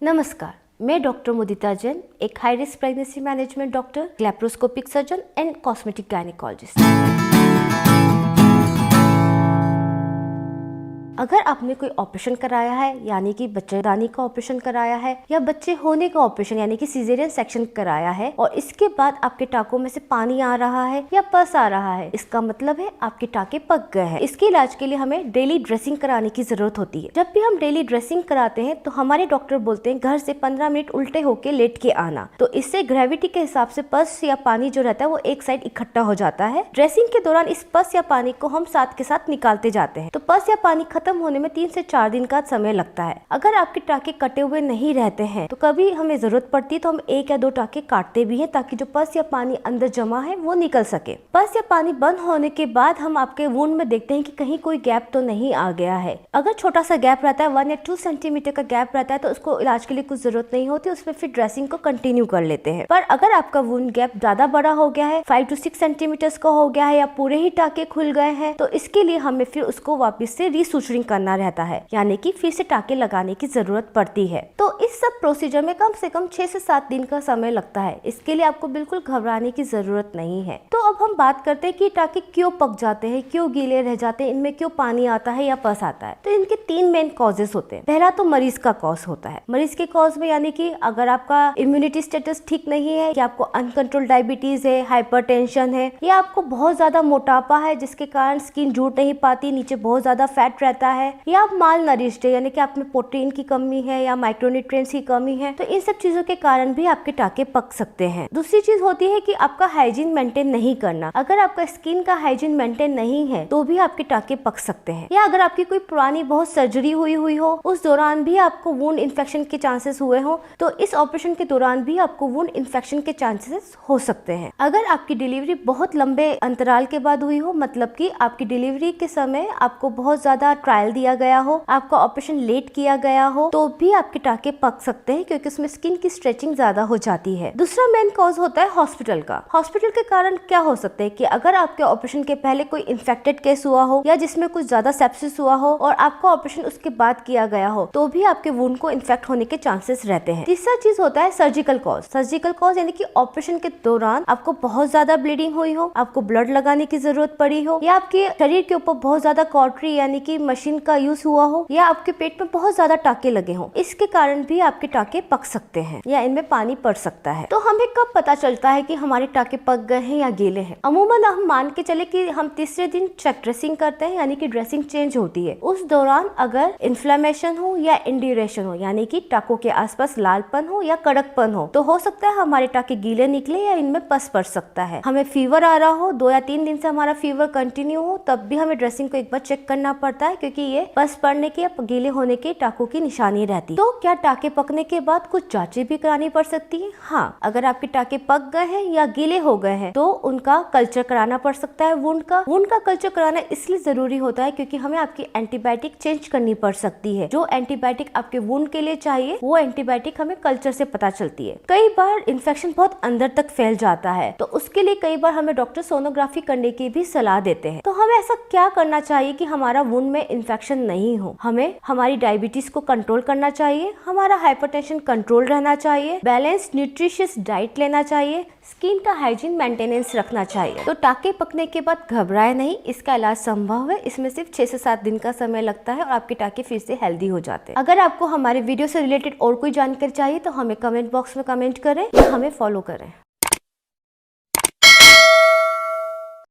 नमस्कार, मैं डॉक्टर मुदिता जैन, एक high risk pregnancy management doctor, laparoscopic surgeon and cosmetic gynaecologist. अगर आपने कोई ऑपरेशन कराया है यानी कि बच्चेदानी का ऑपरेशन कराया है या बच्चे होने का ऑपरेशन यानी कि सिजेरियन सेक्शन कराया है और इसके बाद आपके टाकों में से पानी आ रहा है या पस आ रहा है, इसका मतलब है आपके टाके पक गए हैं। इसके इलाज के लिए हमें डेली ड्रेसिंग कराने की जरूरत होती है। जब भी हम डेली ड्रेसिंग कराते हैं तो हमारे डॉक्टर बोलते हैं घर से 15 मिनट उल्टे होके लेट के आना, तो इससे ग्रेविटी के हिसाब से पस या पानी जो रहता है वो एक साइड इकट्ठा हो जाता है। ड्रेसिंग के दौरान इस पस या पानी को हम साथ के साथ निकालते जाते हैं, तो पस या पानी खत्म होने में 3 से 4 दिन का समय लगता है। अगर आपके टाके कटे हुए नहीं रहते हैं तो कभी हमें जरूरत पड़ती है तो हम 1 या 2 टाके काटते भी हैं ताकि जो पस या पानी अंदर जमा है वो निकल सके। पस या पानी बंद होने के बाद हम आपके वुंड में देखते हैं कि कहीं कोई गैप तो नहीं आ गया है। अगर छोटा सा गैप रहता है, 1 या 2 सेंटीमीटर का गैप रहता है, तो उसको इलाज के लिए कुछ जरूरत नहीं होती, उसमें फिर ड्रेसिंग को कंटिन्यू कर लेते हैं। पर अगर आपका वुंड गैप ज्यादा बड़ा हो गया है, 5 to 6 सेंटीमीटर का हो गया है या पूरे ही टाके खुल गए हैं, तो इसके लिए हमें फिर उसको वापस से रीसूचरिंग करना रहता है, यानी कि फिर से टाके लगाने की जरूरत पड़ती है। तो इस सब प्रोसीजर में कम से कम 6 से 7 दिन का समय लगता है। इसके लिए आपको बिल्कुल घबराने की जरूरत नहीं है। तो अब हम बात करते हैं कि टाके क्यों पक जाते हैं, क्यों गीले रह जाते हैं, इनमें क्यों पानी आता है या पस आता है। तो इनके 3 मेन कॉजेस होते हैं। पहला तो मरीज का कॉज होता है। मरीज के कॉज में यानी कि अगर आपका इम्यूनिटी स्टेटस ठीक नहीं है, या आपको अनकंट्रोल डायबिटीज है, हाइपरटेंशन है, या आपको बहुत ज्यादा मोटापा है जिसके कारण स्किन जुड़ नहीं पाती, नीचे बहुत ज्यादा फैट रहता है, या आप माल नरिश्ड है यानी कि आप में प्रोटीन की कमी है या माइक्रोन्यूट्रिएंट्स की कमी है, तो इन सब चीजों के कारण भी आपके टाके पक सकते हैं। दूसरी चीज होती है कि आपका हाइजीन मेंटेन नहीं करना। अगर आपका स्किन का हाइजीन मेंटेन नहीं है तो भी आपके टाके पक सकते हैं। या अगर आपकी कोई पुरानी बहुत सर्जरी हुई हो, उस दौरान भी आपको वुंड इन्फेक्शन के चांसेस हुए हो, तो इस ऑपरेशन के दौरान भी आपको वुंड इन्फेक्शन के चांसेस हो सकते हैं। अगर आपकी डिलीवरी बहुत लंबे अंतराल के बाद हुई हो, मतलब कि आपकी डिलीवरी के समय आपको बहुत ज्यादा ट्रायल दिया गया हो, आपका ऑपरेशन लेट किया गया हो, तो भी आपके टाके पक सकते हैं क्योंकि उसमें स्किन की स्ट्रेचिंग ज्यादा हो जाती है। दूसरा मेन कॉज होता है हॉस्पिटल का। हॉस्पिटल के कारण क्या हो सकते हैं कि अगर आपके ऑपरेशन के पहले कोई इन्फेक्टेड केस हुआ हो या जिसमें कुछ ज्यादा सेप्सिस हुआ हो और आपका ऑपरेशन उसके बाद किया गया हो, तो भी आपके वुंड को इन्फेक्ट होने के चांसेस रहते हैं। तीसरा चीज होता है सर्जिकल कॉज। सर्जिकल कॉज यानी कि ऑपरेशन के दौरान आपको बहुत ज्यादा ब्लीडिंग हुई हो, आपको ब्लड लगाने की जरूरत पड़ी हो, या आपके शरीर के ऊपर बहुत ज्यादा कॉटरी यानी कि मशीन का यूज हुआ हो, या आपके पेट में बहुत ज्यादा टाके लगे हों। इसके कारण भी आपके टाके पक सकते हैं या इनमें पानी पड़ सकता है। तो हमें कब पता चलता है कि हमारे टाके पक गए हैं या गीले हैं? अमूमन हम मान के चले कि हम तीसरे दिन चेक ड्रेसिंग करते हैं, यानी कि ड्रेसिंग चेंज होती है। उस दौरान अगर इन्फ्लेमेशन हो या इंड्यूरेशन हो, यानी कि टाकों के आसपास लालपन हो या कड़कपन हो, तो हो सकता है हमारे टाके गीले निकले या इनमें पस पड़ सकता है। हमें फीवर आ रहा हो, 2 या 3 दिन से हमारा फीवर कंटिन्यू हो, तब भी हमें ड्रेसिंग को एक बार चेक करना पड़ता है क्योंकि ये पस पड़ने के या गीले होने के टाकों की निशानी रहती। तो क्या टाके पकने के बाद कुछ जांचें भी करानी पड़ सकती है? हाँ, अगर आपके टाके पक गए हैं या गीले हो गए हैं तो उनका कल्चर कराना पड़ सकता है। वुंड का कल्चर कराना इसलिए जरूरी होता है क्योंकि हमें आपकी एंटीबायोटिक चेंज करनी पड़ सकती है। जो एंटीबायोटिक आपके वुंड के लिए चाहिए वो एंटीबायोटिक हमें कल्चर से पता चलती है। कई बार इन्फेक्शन बहुत अंदर तक फैल जाता है, तो उसके लिए कई बार हमें डॉक्टर सोनोग्राफी करने की भी सलाह देते हैं। तो हमें ऐसा क्या करना चाहिए कि हमारा वुंड में इन्फेक्शन नहीं हो? हमें हमारी डायबिटीज को कंट्रोल करना चाहिए, हमारा हाइपरटेंशन कंट्रोल रहना चाहिए, बैलेंस न्यूट्रिशियस डाइट लेना चाहिए, स्किन का हाइजीन मेंटेनेंस रखना चाहिए। तो टाके पकने के बाद घबराए नहीं, इसका इलाज संभव है। इसमें सिर्फ 6 से 7 दिन का समय लगता है और आपके टाके फिर से हेल्दी हो जाते हैं। अगर आपको हमारे वीडियो से रिलेटेड और कोई जानकारी चाहिए तो हमें कमेंट बॉक्स में कमेंट करें या हमें फॉलो करें।